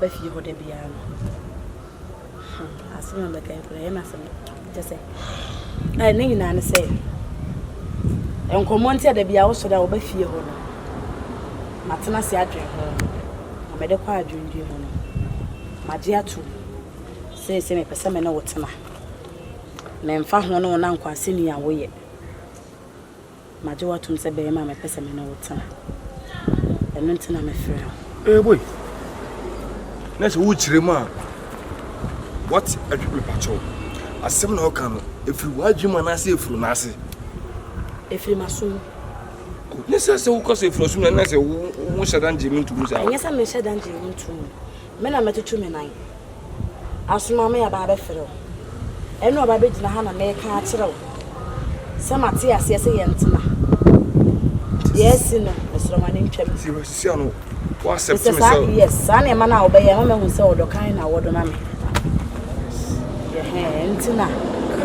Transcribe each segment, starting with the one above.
ba fie ho de bia no asem na kan kura na asem just say eh ne nyina ne say enkomo ntia de bia wo so da wo ba fie ho no matena se adwen ho me de kwa adwendwe ho no maje atu se me pese me na wotena me mfa ho no na nkwase ni awo ye maje watum se be ma me pese me na wotena eno ntina me frɛ boy na se wo chire ma what adwume pacho asem na oka no efiri wadwuma na se efuru na ase efiri maso nessa se wo koso efuru so na se wo shadan jemi ntumu sa nyesa me shadan jemi ntumu me na metutu me nan asoma me ya ba be frɛ eno ba be gina ha na me ka akere wo se mate ase se ye ntena yes no esro ma ne ntwam si ano wa accept me so yes ani ma na obeye ma hu se odo kan na wodo na me ntena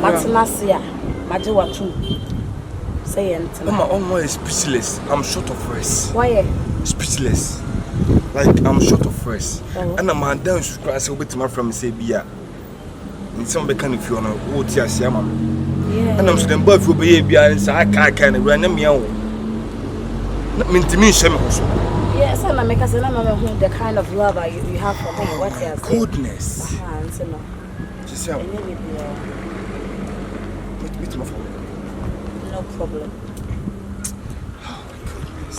matena se a maje watu say ye ntena Mama is speechless. I'm short of words. Why speechless? Like I'm short of words. And I'm down to class with my friend say bia in some kind of you know what you see mama and I'm so them both will be bia and say I can't run me out mean to me shame also. Yes, and I make us the kind of love you have for me. What you goodness. Just no problem. Oh my goodness.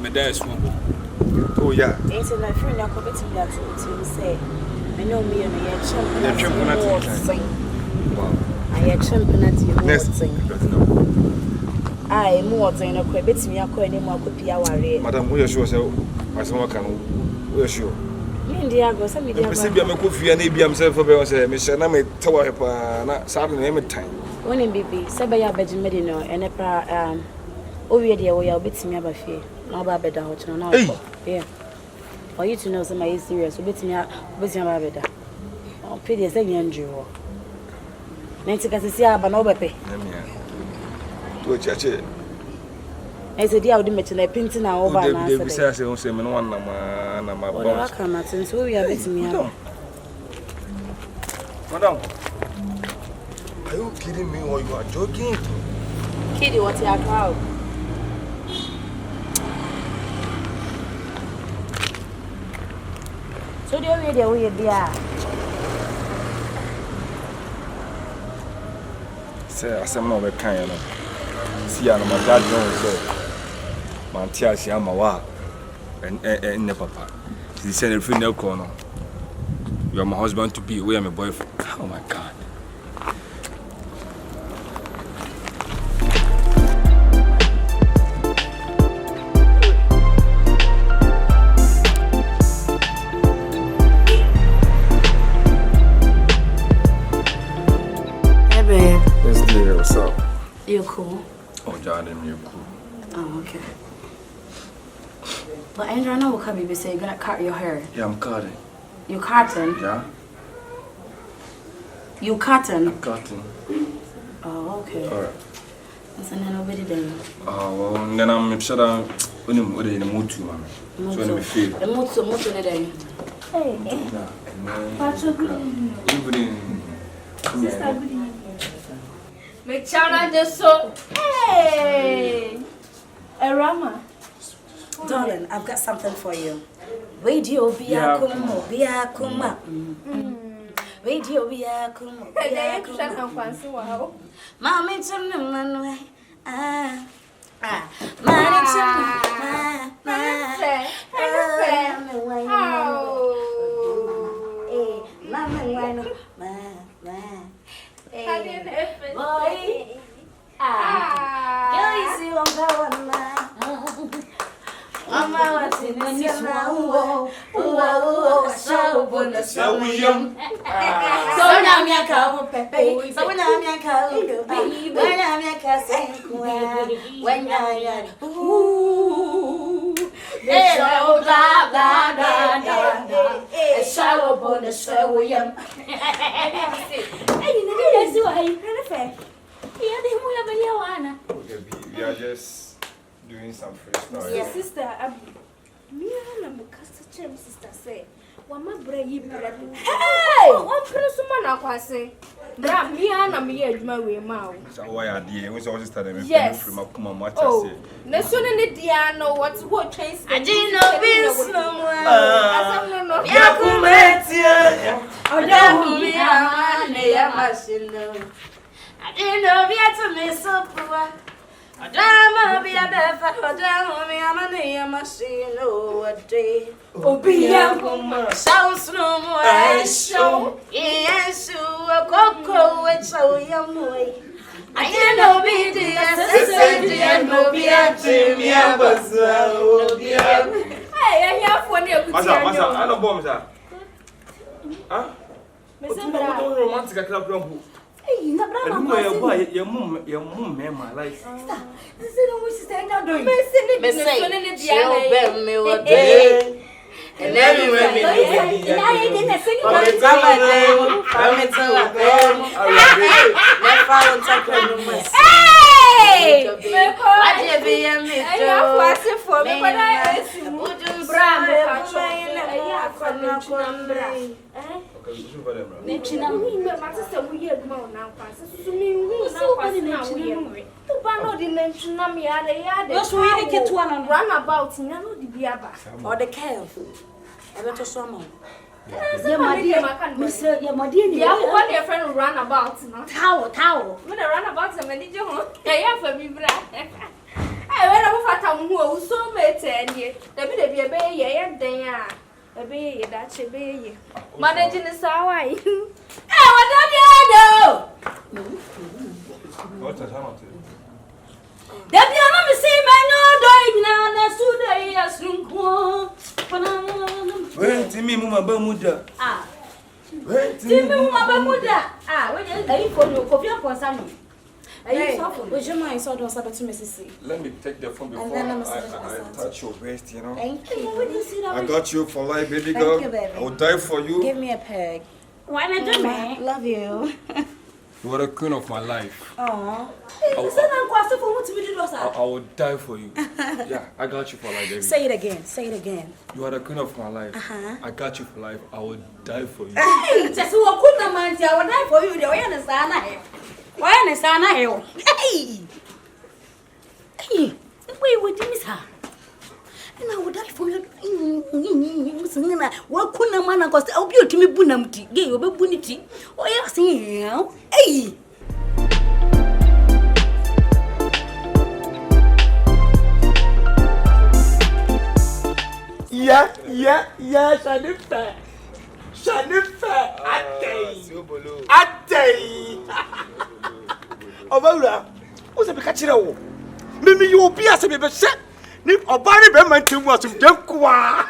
My dad is small. Oh yeah. It's my friend I come to me to say I know me and I champion. Wow. I champion at you. I more than a quibit me a coin in my copia worry. Madam, we are sure so. I saw can we are sure. Indiago, some media. I'm coffee and maybe I'm self about say, Miss Name Tower Saturday name time. When in baby, Sabaya Bedin Medino and a over there we are bits me about fear. No bad hotel now. Yeah. For you to know some is serious, bits me up with your bed. Oh, pity is a young Jew. Nancy Cassia, but no baby. To a church. I said, yeah, I would mention a painting over and I said, I say, one number. Well, come at since we are letting me out. Madam, are you kidding me or you are joking? Kitty, what's your crowd? So, do you read your way, dear? Say, I am not a kind of. See, I'm my dad knows so. Mantia, see, I'm a wa and the papa. He said, if you know, corner, you are my husband to be, we are my boyfriend. Oh my God. Hey, babe. Yes, dear, what's up? You're cool. Oh, Jordan, you're cool. Oh, okay. But Andrew, I know what Cubby be saying. You're gonna cut your hair. Yeah, I'm cutting. You cutting? Yeah. You cutting? I'm cutting. Oh, okay. Alright. That's nobody then. Oh, well, then I'm sure that when I'm in the mood to, man. So when I feel. The mood so much in the day. Hey, Patrick, good evening. Sister, good evening. Make Chana just so. Hey, Awurama. Darling, I've got something for you. Radio Bia Kumo, Bia Kuma. Radio Bia Kumo, Bia Kuma. Mammy, turn the man away. Mammy, turn Mama, what's in this one? So bonus, so young. So now, me a cow, Pepe. So now, me a cow, baby. When I'm a cousin, when I am. Ooh, it's so blah, blah, blah, blah. It's so bonus, so young. Hey, you know, that's why I'm kind of fair. Yeah, they will have a Joanna. We are just doing some freestyle. Yes, sister. Me and my customer sister say, "Wama bray bread." Hey, one person man akwase. Bra me and me adwuma we ma wo. So why are they? We say sister dem from akuma what say. Na so ne dia no what trace. I didn't know this no more. Asam no. Ya kumetia. Oja humi amane ya mashino. I didn't know we had to miss up. Adama be a befa, Adama me amane ya mashino a day. Obiya kuma sounds no more. I show, yes, a cocoa, it's so young way. I ain't no be the and no be a Jimmy Abasa. Hey, I have one year. I don't bomb that. Huh? Don't romantic. I can't grumble. Hey, na brother, your mum, my life. This is no wish to stand out doing. Me say, me what day. And everywhere me or the calf. I better swim. Yeah, my dear, Mr. Yamadini. Yeah, what your friend run about? Towel. When I run about some many joke, I have a big brat. I went over for who so made 10 years. There be a bay, and there. A bay, that's a bay. Managing the Sawai. Hey, what do you know? What's the time? There be a see my no doing now, that's When Timmy Muma Bamuda. Ah, Timmy Muma Bamuda. Ah, when you for your copy of Consami. Would you mind sort of Sabbath to Mrs. Let me take the phone before I touch your waist, you know. Thank you. I got you for life, baby girl. Thank you, baby. I will die for you. Give me a peg. Why not do me? Love you. You are the queen of my life. Aww. I will die for you. Yeah, I got you for life, baby. Say it again. Say it again. You are the queen of my life. I got you for life. I will die for you. Hey, just who are good man, I will die for you. Why understand? Why understand? Hey, hey, wait, what do you say? And I would die for you. What couldn't a man cost? I'll be to me bunamti, gay over bunity. Oh, yes, hey. Yeah, Shanifa, Ate. Awurama, what's the catcher? Maybe you will be as a baby set. Nip or body beman to watch him jump. Wow!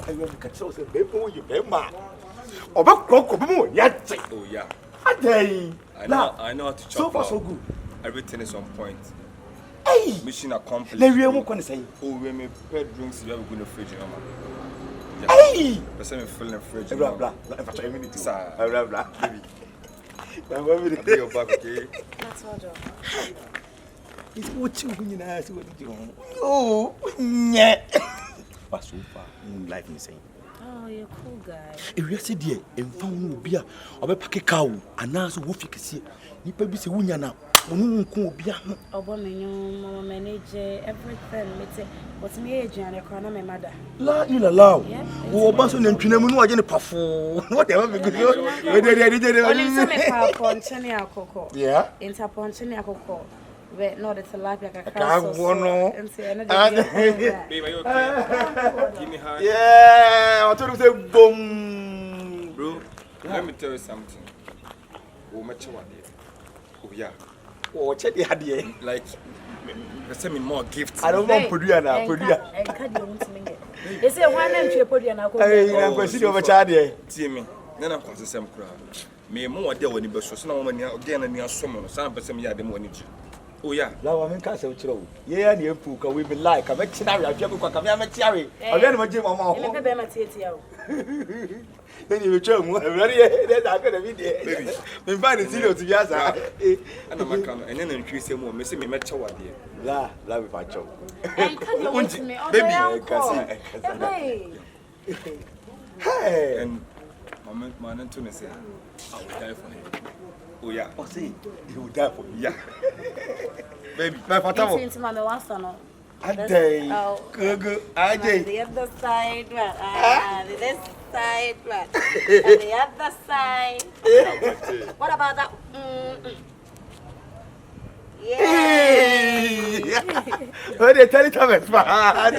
I will catch us a baby you bema. Or back cocoa, yet. Oh, yeah. Ate. I know how to chop. So far, so good. Everything is on point. Hey! Mission accomplished. Let me go and say, oh, when me pet drinks, you have a good fridge, you know. Hey! But I'm feeling a fridge. Blah, blah. If I try a minute, sir. Blah, blah. I'm going to be your back, okay? That's all, Joe. It's what you going to ask. What did you want? Oh, yeah. But so far, life insane. Oh, you're a cool guy. If you said, dear, and found beer, or a packet cow, and now so wolf you can see. You probably say, Wunya now. Oh, woman, manager, everything. What's me age and a corner, my mother? La, you allow. Oh, Basson and Pinamunu are going to perform. Whatever, because you're yeah, interponchenia cocoa. Wait, no, it's a life like a castle. Baby, give me high. Yeah, I told you to say boom. Bro, let me tell you something. Oh, much one day. Oh, yeah. Oh, check the idea. Like, send me more gifts. I don't want producer now. Producer. They say one name to a producer now. Hey, I'm going to see you over Charlie. See me. Then I'm going to say, me more there when you best. So now, when you're again and you're someone, some person, you had the money. Oh yeah. Now I'm in Castle Troll. Yeah, and you pook, we be like, I'm a chinary, I'm a cherry. I'm going to Mama. Then you return, ready? Then I'm going to be there. We find it to Yaza. And I'm and then increase him more, missing me met your idea. La, love if I choke. Baby, hey, and my Anthony said, I will die for him. Oh, yeah. Oh, see, you will die for me. Yeah. Baby, my father wants to know. A day, good, I The other side, this side, the other side. What about that? Yeah. When they tell it, I'm a fan.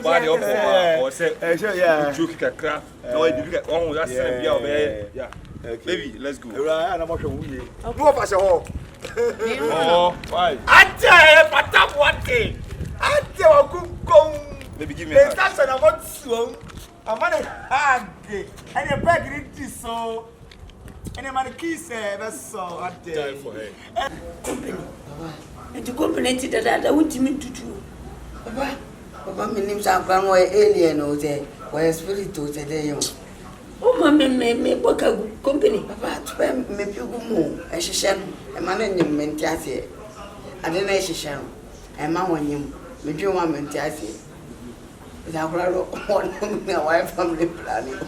Body of or say, yeah, you can craft. No, you get on with us. Yeah. Baby, let's go. Right, and I'm not sure who you are. Go up as a hole. Oh, why? I tell you, but I'm one thing. I tell you, go. Baby, give me a hug. That's what I'm about to. I'm on a hug. And you're back in this so. And I'm on a kiss, that's so. I tell you for her. And to Kompany to that, I want me to do. Papa, my name's Awurama, alien, or there, where spirit to the oh, mamma, me work a Kompany. Papa, to me, people more, as she shall, a man in him, Mentiasi. I don't know, she shall, and mamma, you, me do one Mentiasi. Without one wife family planning.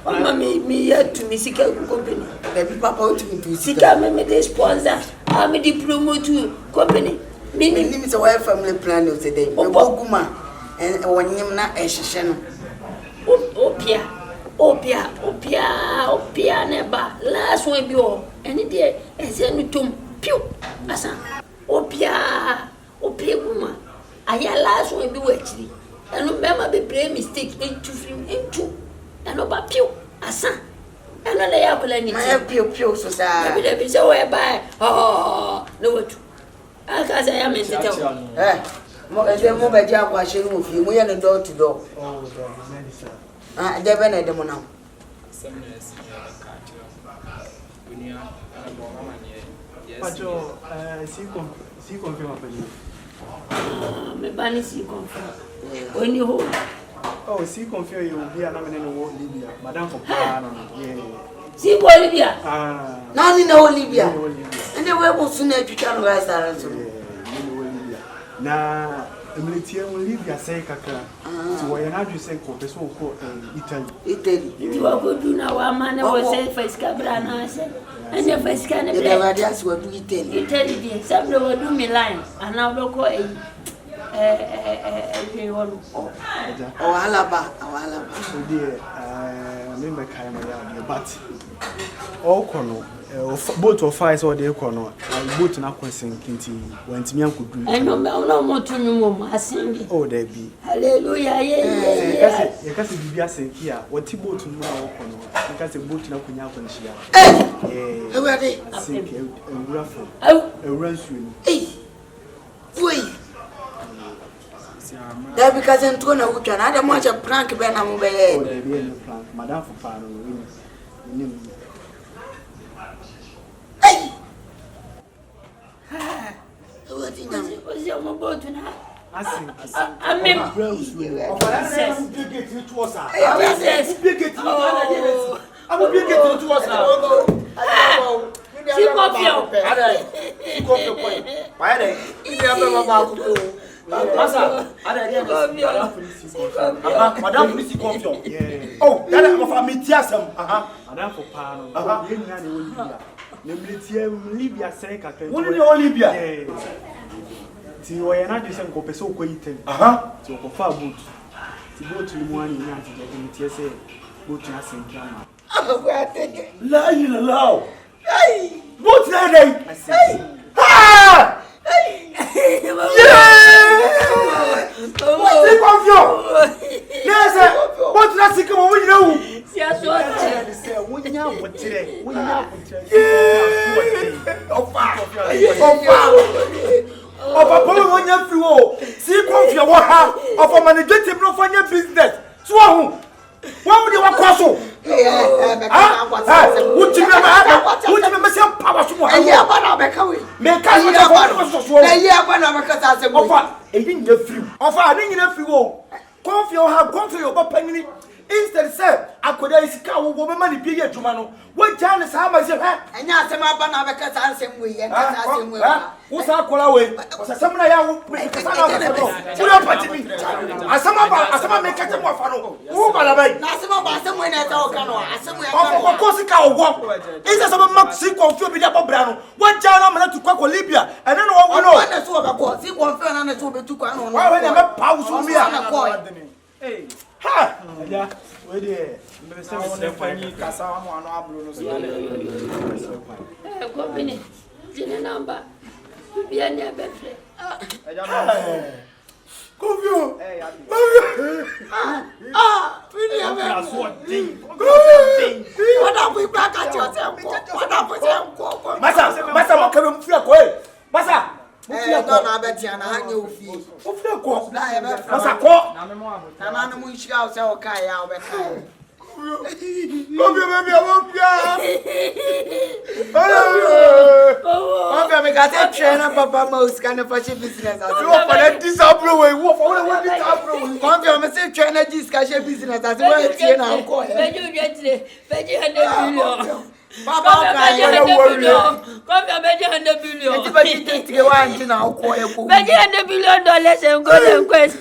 Mama, me yet to me, Kompany. The people to seek me the sponsor. I'm a diploma to Kompany. Meaning, it's a wife family planning today. Oh, Boguma, and one him not a session. Opia, never. Last one be all. Any day, and send to Pew. Asa. Opia, woman. I hear last one be wetty. And remember the play mistake into film into. And about Pew. Asa. And on the apple and Pew, so sad. I be so whereby. Oh, no, what? I can't say I'm in the town. Eh, more by Jack washing with you. We are the door to door. Oh, they're better than now. Some years, C-Confion. Me banny C-Confion. When you hold. Oh, C-Confion, you will be an in Libya. Madame for Pano. Libya. Now in Libya. And the way was soon to come rise around. Now, the military will leave your say, Kaka. So, why not you say, Professor Italy? You are good to know our man was said for Scabrana, and your face can be just what we tell you. Italy, some will do me line, and now look oh, Alaba. So, dear, remember Kaima, but all corner. Both of us or the corner, and both now consenting when Timian could do. I know no more to know, I sing. Oh, there be. Hallelujah, yeah. You can't be a sing here. What Tibo to know, you can't say boat now when you're here. Eh, where they sink a ruffle. Oh, a run swim. Eh, wait. That because I'm going to go another much a plank when I'm away. Oh, there be a plank, Madame for Pano. What was your mobile tonight? I mean, Madame C-Confion. Oh, that is for me, Tiasam. Madame for Pano. Libya say, what is your Libya? See, why not you send Copeso Quainton? So, for far boot. To go to one in TSA, go to us in Ghana. La ilaha. Hey, what's that name? I say, ah! What's it of you? Yes, what's that sick of you know? Yes, what say, when you know what today, when you know of a boy when you're through, C-Confion, of a management of your business. So, what would you want to What you remember? Some power to one. Yeah, but I'll make away. Make us a yeah, but I'm because I said, offer a didn't get few. Offer a didn't get few. Confio have gone for your penny. Instead, sir, I could ask a woman money be a Jumano. What John is how much you have? And now some of because I same way. What's our call away? Someone I will make a son of me. As some make a more fun. Who by the way? Now some of someone at our canoe. Of course, it can walk. Is there some much sequel to be up brown? What John I'm to Quack Libya? And then what we know. That's what I call C-Confion and to be too quiet. Why when I'm pause on me? Hey. Ha! Yeah, where there? Me say me fani kasa amo ano abro no so. Kompany. Jine number. Bia ni abefre. Confio. Really abefre. What up we back at yourself? What up with them? Masa mo kebe mfia ko eh. Masa. Don't have a tiana hang you fee. Of the course. Masa ko. Na na mu nshia o se o kai ya o be kai. Baby, I won't me got a trainer, Papa Mouse, kind of fashion business. You want that disapprove? What disapprove? Confio, me say trainer discussion business as well. You know, Veggie get Veggie Papa, Veggie $100 billion. It's about to take one now. Veggie $100 billion and golden quest.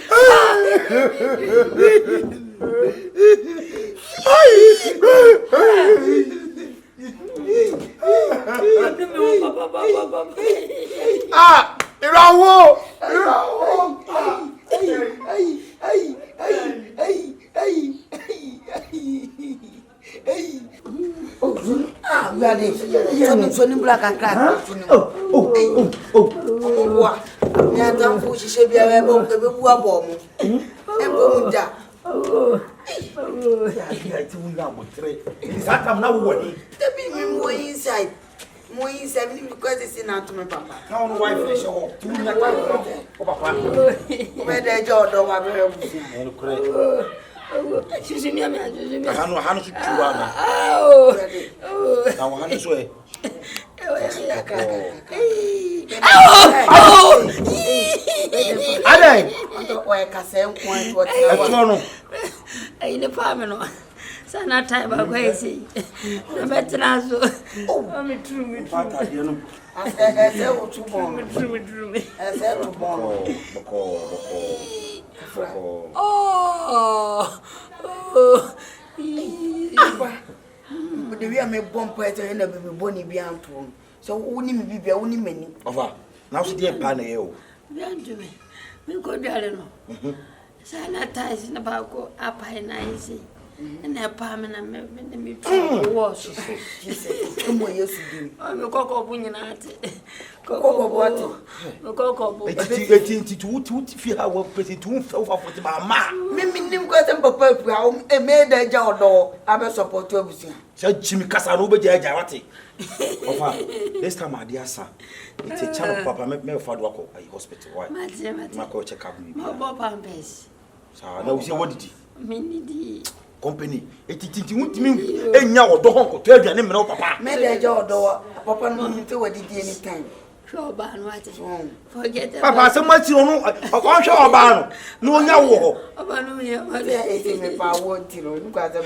Ah, Irawo. Ah, we are there. So black and crack. Me and them push she be a bomb. More inside because it's not to my papa. No wife is show. Papa. Where the jaw Excuse me, Hanu should Sana time akwesi. Na betrazo. Oh, me true. Ase o tubo. Me true. Ase o tubo. Oh. But the way I make bomb point and be boni bi anto. So woni me bibia woni mani. Ofa. Now she dey pan e o. Bi anto me. Me ko dare no. Sana ties na ba ko apa na isi. And I palm and me wash. Come on, yes, you do. I'm a cocoa pugnate. Cocoa water. Cocoa. If you have what pretty too over for my ma. Mimi got them papa, a made a jaw door. I'm a support to everything. Said Jimmy Casanova Jawati. This time, my dear son, it's a child of Papa met me for a hospital. Why? My coach check up me. My Bob Pace. So I know what did Mindy. Company, it won't mean any now or don't tell your name, no papa. Made a jaw door. Papa, no, you do what did any time. Sure, ban what is wrong. Forget Papa, so much you know. I'm sure about no, now. About me, if I want to look at them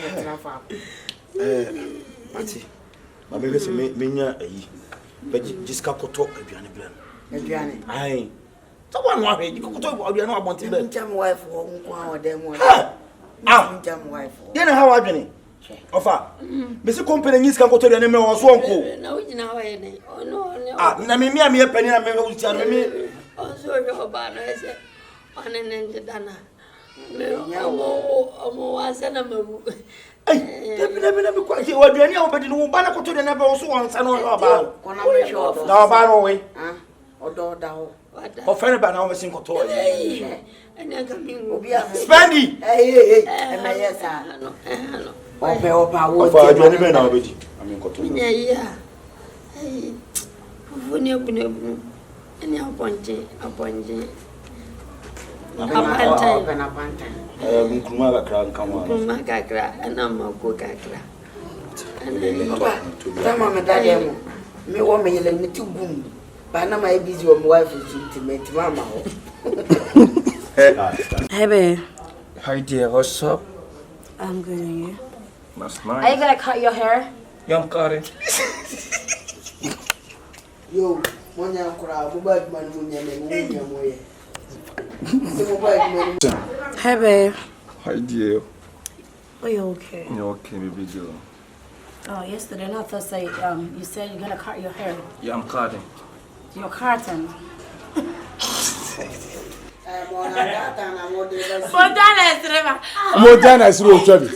Matty, my baby say me, but just can't talk if you're an I. Someone you can talk about you know about it. Jam wife or them one. Jam wife. You know how I done it. Offer. Mr. Kompany is can go to the name of Swanko. No, you know, oh no. Ah, me a penny and me. Oh, sorry, about I said, on an end of Dana. I'm Hey, let me quite what you know, but you banner to the never also on San about. Now, by the way, or door down. Or friend about our single toy. And then coming will be Spendy. Hey, yes, I know. I don't even know it. I mean, got to yeah. Hey, when you're and you're pointing, Nkruma kakra ana mako kakra. Tama me dade mo. Me wo me yele me tigum. Ba na my busy o my wife is intimate mama. Hey babe. Hi dear, what's up? I'm good and you? That's nice. Are you gonna cut your hair? Yeah, I'm cutting. Yo, monya nkura bubad man munya me munya moye. Hey babe. Hi dear. Are you okay? You're okay, baby girl. Oh, yesterday, not Thursday, you said you're gonna cut your hair. Yeah, I'm cutting. You're cutting. Modana is real trouble.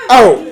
Oh.